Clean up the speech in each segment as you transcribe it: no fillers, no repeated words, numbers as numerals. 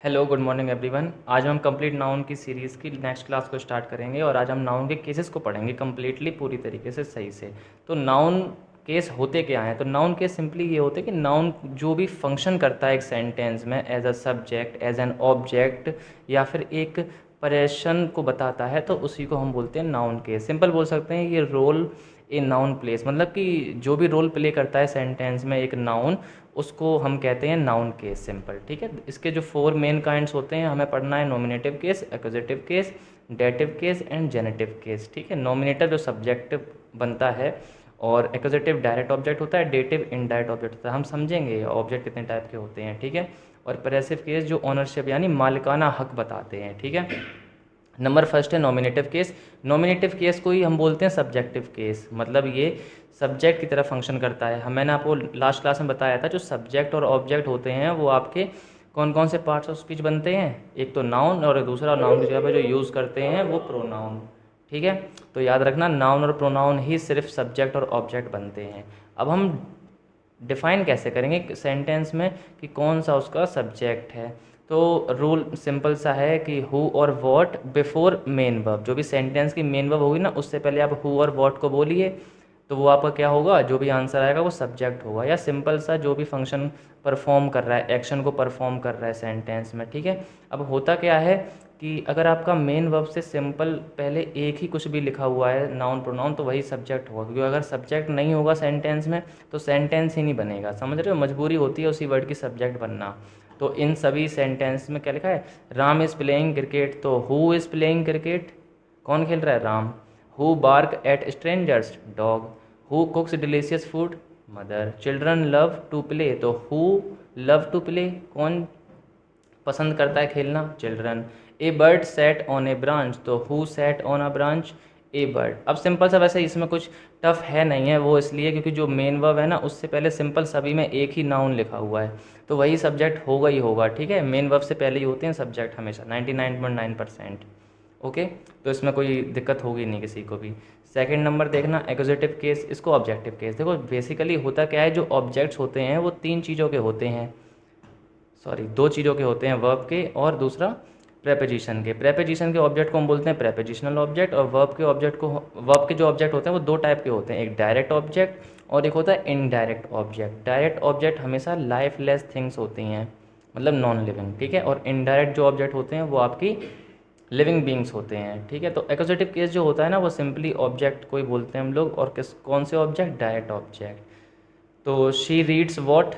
Hello good morning everyone. आज हम complete noun की सीरीज़ की नेक्स्ट क्लास को स्टार्ट करेंगे और आज हम नाउन के केसेस को पढ़ेंगे कंप्लीटली पूरी तरीके से सही से। तो नाउन केस होते क्या हैं? तो नाउन केस सिंपली ये होते हैं कि नाउन जो भी फंक्शन करता है एक सेंटेंस में as a subject, as an object या फिर एक परेशन को बताता है, तो उसी को हम बोलते हैं नाउन केस। सिंपल बोल सकते हैं ये रोल ए नाउन प्लेस, मतलब कि जो भी रोल प्ले करता है सेंटेंस में एक नाउन, उसको हम कहते हैं नाउन केस। सिंपल, ठीक है। इसके जो फोर मेन काइंड्स होते हैं हमें पढ़ना है: nominative case, accusative case, dative case and generative case. ठीक है। नॉमिनेटर जो सब्जेक्ट बनता है और एक्यूजेटिव डायरेक्ट ऑब्जेक्ट होता है, डेटिव इनडायरेक्ट ऑब्जेक्ट होता है। हम समझेंगे ऑब्जेक्ट कितने टाइप के होते हैं, ठीक है। और परेसिव केस जो ऑनरशिप यानी मालिकाना हक बताते हैं, ठीक है। नंबर फर्स्ट है नॉमिनेटिव केस। नॉमिनेटिव केस को ही हम बोलते हैं सब्जेक्टिव केस, मतलब ये सब्जेक्ट की तरह फंक्शन करता है। मैंने आपको लास्ट क्लास में बताया था जो सब्जेक्ट और ऑब्जेक्ट होते हैं वो आपके कौन कौन से पार्ट्स ऑफ स्पीच बनते हैं। एक तो नाउन और दूसरा नाउन की जगह पर जो यूज़ करते हैं वो प्रोनाउन, ठीक है। तो याद रखना नाउन और प्रोनाउन ही सिर्फ सब्जेक्ट और ऑब्जेक्ट बनते हैं। अब हम डिफाइन कैसे करेंगे सेंटेंस में कि कौन सा उसका सब्जेक्ट है? तो रूल सिंपल सा है कि हु और वॉट बिफोर मेन वर्ब। जो भी सेंटेंस की मेन वर्ब होगी ना, उससे पहले आप हु और वॉट को बोलिए, तो वो आपका क्या होगा? जो भी आंसर आएगा वो सब्जेक्ट होगा। या सिंपल सा जो भी फंक्शन परफॉर्म कर रहा है, एक्शन को परफॉर्म कर रहा है सेंटेंस में, ठीक है। अब होता क्या है कि अगर आपका मेन वर्ब से सिंपल पहले एक ही कुछ भी लिखा हुआ है नाउन प्रोनाउन, तो वही सब्जेक्ट होगा। क्योंकि अगर सब्जेक्ट नहीं होगा सेंटेंस में तो सेंटेंस ही नहीं बनेगा। समझ रहे हो? मजबूरी होती है उसी वर्ड की सब्जेक्ट बनना। तो इन सभी सेंटेंस में क्या लिखा है? राम इज़ प्लेइंग क्रिकेट, तो हु इज़ प्लेइंग क्रिकेट? कौन खेल रहा है? Ram. Who bark at strangers? Dog. Who cooks delicious food? Mother. Children love to play, तो हु लव टू प्ले? कौन पसंद करता है खेलना? Children. A bird sat on a branch, तो who sat on a branch? A bird. अब simple सा, वैसे इसमें कुछ टफ है नहीं है, वो इसलिए क्योंकि जो मेन वर्ब है ना उससे पहले सिंपल सभी में एक ही नाउन लिखा हुआ है, तो वही सब्जेक्ट होगा ही होगा, ठीक है। मेन वर्ब से पहले ही होते हैं सब्जेक्ट हमेशा 99.9%। ओके, तो इसमें कोई दिक्कत होगी नहीं किसी को भी। सेकंड नंबर देखना एक्यूजेटिव केस, इसको ऑब्जेक्टिव केस। देखो बेसिकली होता क्या है, जो ऑब्जेक्ट्स होते हैं वो तीन चीज़ों के होते हैं, सॉरी दो चीज़ों के होते हैं, वर्ब के और दूसरा प्रेपोजिशन के। प्रेपोजिशन के ऑब्जेक्ट को हम बोलते हैं प्रेपोजिशनल ऑब्जेक्ट, और वर्ब के ऑब्जेक्ट को, वर्ब के जो ऑब्जेक्ट होते हैं वो दो टाइप के होते हैं, एक डायरेक्ट ऑब्जेक्ट और एक होता है इनडायरेक्ट ऑब्जेक्ट। डायरेक्ट ऑब्जेक्ट हमेशा लाइफलेस थिंग्स होती हैं, मतलब नॉन लिविंग, ठीक है। और इनडायरेक्ट जो ऑब्जेक्ट होते हैं वो आपकी लिविंग बींग्स होते हैं, ठीक है। तो एक्यूजेटिव केस जो होता है ना वो सिंपली ऑब्जेक्ट को ही बोलते हैं हम लोग, और किस कौन से ऑब्जेक्ट? Direct object. तो शी रीड्स वॉट?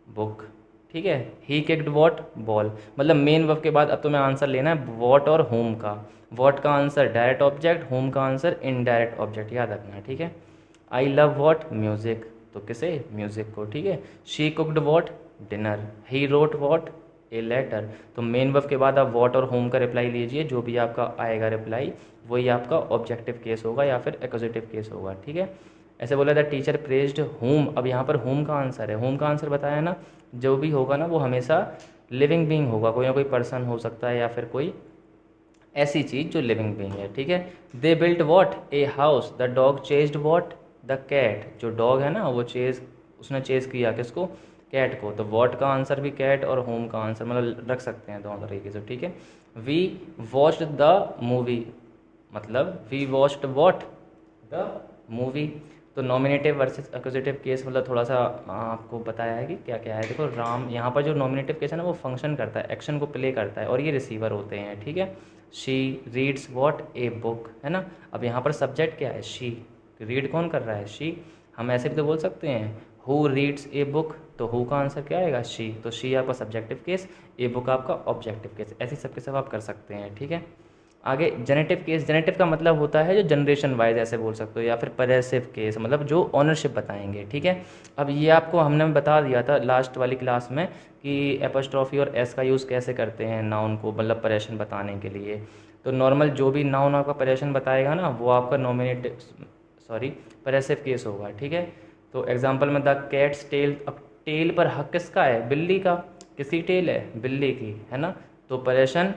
बुक, ठीक है। ही किक्ड वॉट? बॉल। मतलब मेन वर्ब के बाद अब तुम्हें आंसर लेना है वॉट और होम का। वॉट का आंसर डायरेक्ट ऑब्जेक्ट, होम का आंसर इनडायरेक्ट ऑब्जेक्ट, याद रखना है, ठीक है। I love what? म्यूजिक, तो किसे? म्यूजिक को, ठीक है। She cooked what? Dinner. He wrote what? A letter. तो मेन वर्ब के बाद आप वॉट और होम का रिप्लाई लीजिए, जो भी आपका आएगा रिप्लाई वही आपका ऑब्जेक्टिव केस होगा या फिर एक्यूजेटिव केस होगा, ठीक है। ऐसे बोला था टीचर प्रेज्ड होम, अब यहाँ पर होम का आंसर है, होम का आंसर बताया ना, जो भी होगा ना वो हमेशा लिविंग बीइंग होगा, कोई ना कोई पर्सन हो सकता है या फिर कोई ऐसी चीज़ जो लिविंग बीइंग है, ठीक है। They built what? A house. The dog chased what? The cat. जो डॉग है ना वो चेज, उसने चेज किया किसको? कैट को। तो वॉट का आंसर भी कैट और होम का आंसर मतलब रख सकते हैं दोनों तरीके से, ठीक है। वी वॉच्ड द मूवी, मतलब we watched what? The movie. तो नॉमिनेटिव वर्सेस एक्यूजेटिव केस मतलब थोड़ा सा आपको बताया है कि क्या क्या है। देखो राम, यहाँ पर जो नॉमिनेटिव केस है ना वो फंक्शन करता है, एक्शन को प्ले करता है, और ये रिसीवर होते हैं, ठीक है। She reads what? A book, है ना। अब यहाँ पर सब्जेक्ट क्या है? शी। रीड कौन कर रहा है? शी। हम ऐसे भी तो बोल सकते हैं हु रीड्स ए बुक, तो हु का आंसर क्या आएगा? शी। तो शी आपका सब्जेक्टिव केस, ए बुक आपका ऑब्जेक्टिव केस। ऐसे सबके सब आप कर सकते हैं, ठीक है। आगे जेनेटिव केस, जेनेटिव का मतलब होता है जो जनरेशन वाइज ऐसे बोल सकते हो, या फिर परेसिव केस मतलब जो ओनरशिप बताएंगे, ठीक है। अब ये आपको हमने बता दिया था लास्ट वाली क्लास में कि एपोस्ट्रॉफी और एस का यूज़ कैसे करते हैं नाउन को मतलब परेशन बताने के लिए। तो नॉर्मल जो भी नाउन आपका परेशन बताएगा ना वो आपका नॉमिनेटिव, सॉरी परेसिव केस होगा, ठीक है। तो एग्जाम्पल में द कैट्स टेल, अब टेल पर हक किसका है? बिल्ली का। किसकी टेल है? बिल्ली की, है ना। तो परेशन,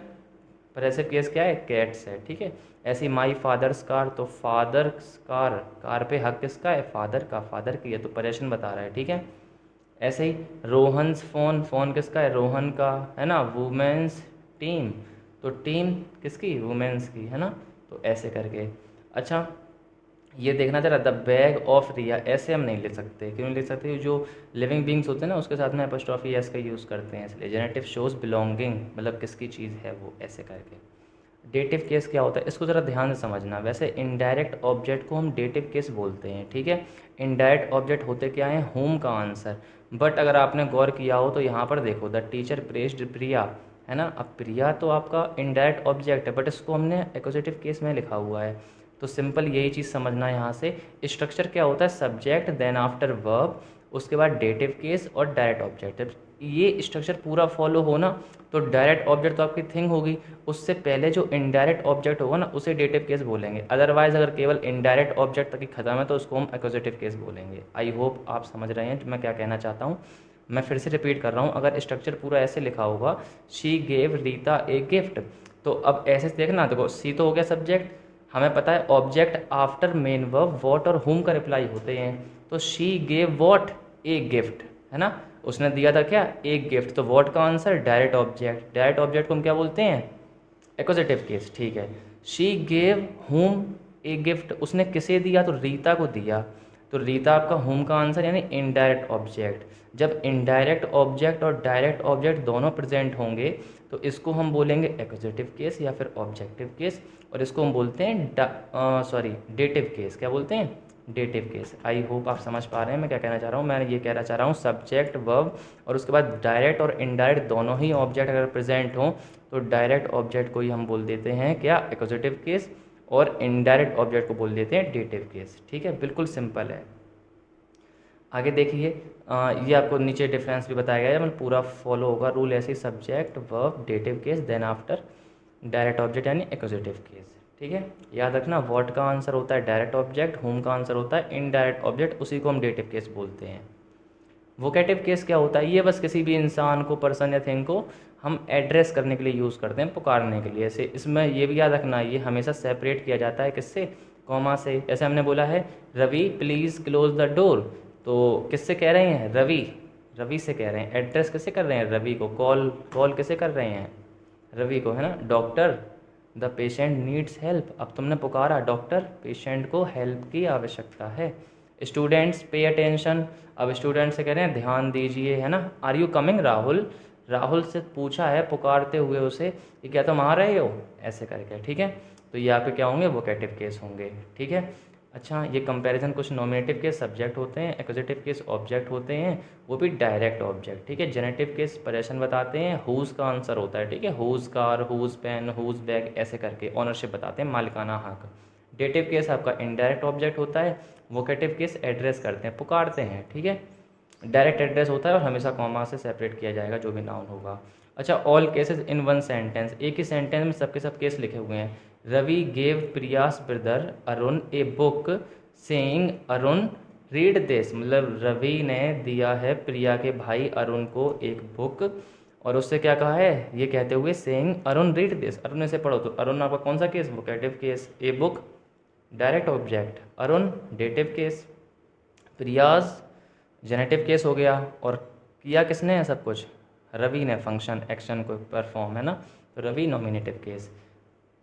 परेसिव केस क्या है? कैट्स है, ठीक है। ऐसी माई फादर्स कार, तो फादर कार, कार पे हक किसका है? फादर का, फादर की है, तो परेशन बता रहा है, ठीक है। ऐसे ही रोहन्स फ़ोन, फ़ोन किसका है? रोहन का, है ना। वुमेन्स टीम, तो टीम किसकी? वुमेन्स की, है ना। तो ऐसे करके। अच्छा, ये देखना जरा, द बैग ऑफ रिया, ऐसे हम नहीं ले सकते। क्यों नहीं ले सकते? जो लिविंग बींग्स होते हैं ना उसके साथ में एपोस्ट्रॉफी एस का यूज़ करते हैं, इसलिए। जेनेटिव शोज बिलोंगिंग, मतलब किसकी चीज़ है वो, ऐसे करके। डेटिव केस क्या होता है, इसको ज़रा ध्यान से समझना। वैसे इनडायरेक्ट ऑब्जेक्ट को हम डेटिव केस बोलते हैं, ठीक है। इनडायरेक्ट ऑब्जेक्ट होते क्या हैं? होम का आंसर। बट अगर आपने गौर किया हो तो यहाँ पर देखो, द टीचर प्रेज्ड प्रिया, है ना। अब प्रिया तो आपका इनडायरेक्ट ऑब्जेक्ट है, बट इसको हमने एक्यूजेटिव केस में लिखा हुआ है। तो सिंपल यही चीज़ समझना है यहाँ से। स्ट्रक्चर क्या होता है? सब्जेक्ट, देन आफ्टर वर्ब, उसके बाद डेटिव केस और डायरेक्ट ऑब्जेक्ट। जब ये स्ट्रक्चर पूरा फॉलो हो ना, तो डायरेक्ट ऑब्जेक्ट तो आपकी थिंग होगी, उससे पहले जो इनडायरेक्ट ऑब्जेक्ट होगा ना उसे डेटिव केस बोलेंगे। अदरवाइज अगर केवल इनडायरेक्ट ऑब्जेक्ट तक ही खत्म है तो उसको हम एक्यूजेटिव केस बोलेंगे। आई होप आप समझ रहे हैं मैं क्या कहना चाहता हूँ। मैं फिर से रिपीट कर रहा हूँ, अगर स्ट्रक्चर पूरा ऐसे लिखा होगा, she gave Rita a gift, तो अब ऐसे देखना, देखो सी तो हो गया सब्जेक्ट, हमें पता है object after main verb what और हुम का रिप्लाई होते हैं। तो she gave what? A gift, है ना। उसने दिया था क्या? एक गिफ्ट। तो वॉट का answer? Direct object. Direct object को हम क्या बोलते हैं? एक्वजेटिव केस, ठीक है। शी गेव हुम ए गिफ्ट, उसने किसे दिया? तो रीता को दिया। तो रीता आपका हुम का आंसर, यानी इनडायरेक्ट ऑब्जेक्ट। जब इनडायरेक्ट ऑब्जेक्ट और डायरेक्ट ऑब्जेक्ट दोनों प्रेजेंट होंगे तो इसको हम बोलेंगे एक्वजेटिव केस या फिर ऑब्जेक्टिव केस, और इसको हम बोलते हैं डेटिव केस। क्या बोलते हैं? Dative case. आई होप आप समझ पा रहे हैं मैं क्या कहना चाह रहा हूँ। मैं ये कहना चाह रहा हूँ सब्जेक्ट, वर्ब और उसके बाद डायरेक्ट और इनडायरेक्ट दोनों ही ऑब्जेक्ट अगर प्रेजेंट हों तो डायरेक्ट ऑब्जेक्ट को ही हम बोल देते हैं क्या? एक्वजेटिव केस, और इनडायरेक्ट ऑब्जेक्ट को बोल देते हैं डेटिव केस, ठीक है। बिल्कुल सिंपल है। आगे देखिए, ये आपको नीचे डिफरेंस भी बताया गया है, मतलब पूरा फॉलो होगा रूल ऐसे, subject, verb, dative case, then after direct object यानी एक्वजेटिव केस, ठीक है। याद रखना, व्हाट का आंसर होता है डायरेक्ट ऑब्जेक्ट, हुम का आंसर होता है इनडायरेक्ट ऑब्जेक्ट, उसी को हम डेटिव केस बोलते हैं। वोकेटिव केस क्या होता है? ये बस किसी भी इंसान को, पर्सन या थिंग को हम एड्रेस करने के लिए यूज़ करते हैं, पुकारने के लिए। ऐसे इसमें ये भी याद रखना, ये हमेशा सेपरेट किया जाता है किससे? कॉमा से। जैसे हमने बोला है Ravi please close the door, तो किससे कह रहे हैं? रवि, रवि से कह रहे हैं। एड्रेस किसे कर रहे हैं? रवि को। कॉल, कॉल किसे कर रहे हैं? रवि को, है ना। Doctor, the patient needs help, अब तुमने पुकारा डॉक्टर, पेशेंट को हेल्प की आवश्यकता है। स्टूडेंट्स पे अटेंशन, अब स्टूडेंट से कह रहे हैं ध्यान दीजिए, है ना। Are you coming Rahul, Rahul से पूछा है पुकारते हुए उसे कि क्या तुम आ रहे हो, ऐसे करके, ठीक है। तो ये आपके क्या होंगे? वोकेटिव केस होंगे, ठीक है। अच्छा, ये कंपैरिजन, कुछ नॉमिनेटिव केस सब्जेक्ट होते हैं, एक्वजेटिव केस ऑब्जेक्ट होते हैं, वो भी डायरेक्ट ऑब्जेक्ट, ठीक है। जेनेटिव केस परेशान बताते हैं, हुज का आंसर होता है, ठीक है। Whose car, whose pen, whose bag, ऐसे करके ऑनरशिप बताते हैं, मालिकाना हक। डेटिव केस आपका इनडायरेक्ट ऑब्जेक्ट होता है, वोकेटिव केस एड्रेस करते हैं, पुकारते हैं, ठीक है। डायरेक्ट एड्रेस होता है और हमेशा कॉमा से सेपरेट किया जाएगा जो भी नाउन होगा। अच्छा, all cases in one sentence, एक ही सेंटेंस में सबके सब केस लिखे हुए हैं। Ravi gave Priya's brother Arun a book saying Arun read this, मतलब रवि ने दिया है प्रिया के भाई अरुण को एक बुक, और उससे क्या कहा है? ये कहते हुए saying Arun read this, Arun इसे पढ़ो। तो अरुण आपका कौन सा case? Vocative case. A book direct object, Arun dative case, Priya's generative case हो गया, और किया किसने है सब कुछ? रवि ने, फंक्शन एक्शन को परफॉर्म, है ना। तो रवि नॉमिनेटिव केस।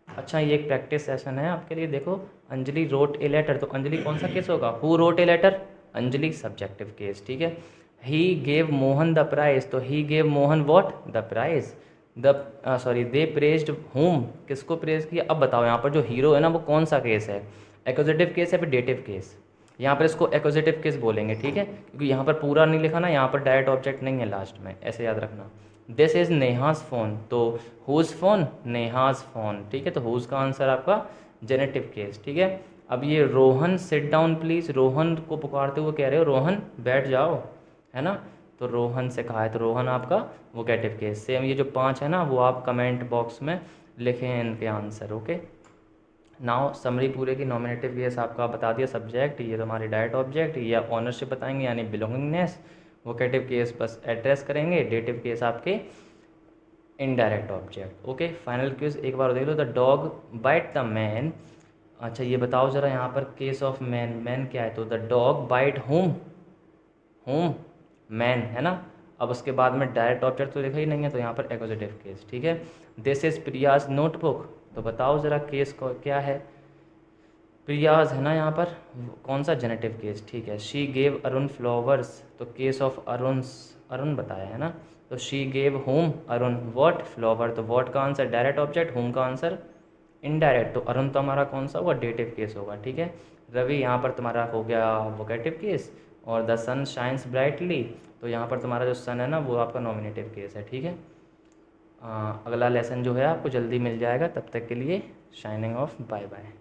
अच्छा, ये एक प्रैक्टिस सेशन है आपके लिए। देखो, अंजलि रोट ए लेटर, तो अंजलि कौन सा केस होगा? Who wrote a letter? Anjali subjective case, ठीक है। He gave Mohan the prize, तो he gave Mohan what? The prize. They praised whom, किसको प्रेज किया? अब बताओ यहाँ पर जो हीरो है ना वो कौन सा केस है? एक्वजेटिव केस है फिर डेटिव केस? यहाँ पर इसको एक्वजेटिव केस बोलेंगे, ठीक है, क्योंकि यहाँ पर पूरा नहीं लिखा ना, यहाँ पर डायरेक्ट ऑब्जेक्ट नहीं है लास्ट में, ऐसे याद रखना। दिस इज़ नेहाज फ़ोन, तो हुज फ़ोन? नेहाज फ़ोन, ठीक है। तो हुज का आंसर आपका जेनेटिव केस, ठीक है। अब ये Rohan sit down please, Rohan को पुकारते हुए कह रहे हो रोहन बैठ जाओ, है ना। तो रोहन से कहा है, तो रोहन आपका वोकेटिव केस। सेम ये जो 5 है ना वो आप कमेंट बॉक्स में लिखें इनके आंसर, ओके। नाउ समरी पूरे की, नॉमिनेटिव केस आपका बता दिया, सब्जेक्ट, ये तुम्हारे डायरेक्ट ऑब्जेक्ट, ये ऑनरशिप बताएंगे यानी बिलोंगिंगनेस। वोकेटिव केस बस एड्रेस करेंगे, डेटिव केस आपके indirect object, okay. Final quiz एक बार देख लो, the dog bite the man. अच्छा, ये बताओ जरा यहाँ पर केस ऑफ मैन, मैन क्या है? तो the dog bite home, home man है ना। अब उसके बाद में डायरेक्ट ऑब्जेक्ट तो लिखा ही नहीं है, तो यहाँ पर एक्वजेटिव केस। ठीक है, दिस इज़ प्रियाज नोटबुक, तो बताओ ज़रा केस को क्या है। प्रियाज है ना यहाँ पर, कौन सा जेनेटिव केस। ठीक है, शी गेव अरुण फ्लावर्स, तो केस ऑफ अरुण, अरुण बताया है ना। तो she gave home Arun what flower, तो वॉट का आंसर डायरेक्ट ऑब्जेक्ट, होम का आंसर इनडायरेक्ट, तो अरुण तो हमारा कौन सा हुआ, डेटिव केस होगा। ठीक है, रवि यहाँ पर तुम्हारा हो गया वोकेटिव केस, और द सन शाइन्स ब्राइटली, तो यहाँ पर तुम्हारा जो सन है ना वो आपका नॉमिनेटिव केस है। ठीक है, अगला लेसन जो है आपको जल्दी मिल जाएगा, तब तक के लिए शाइनिंग ऑफ, बाय बाय।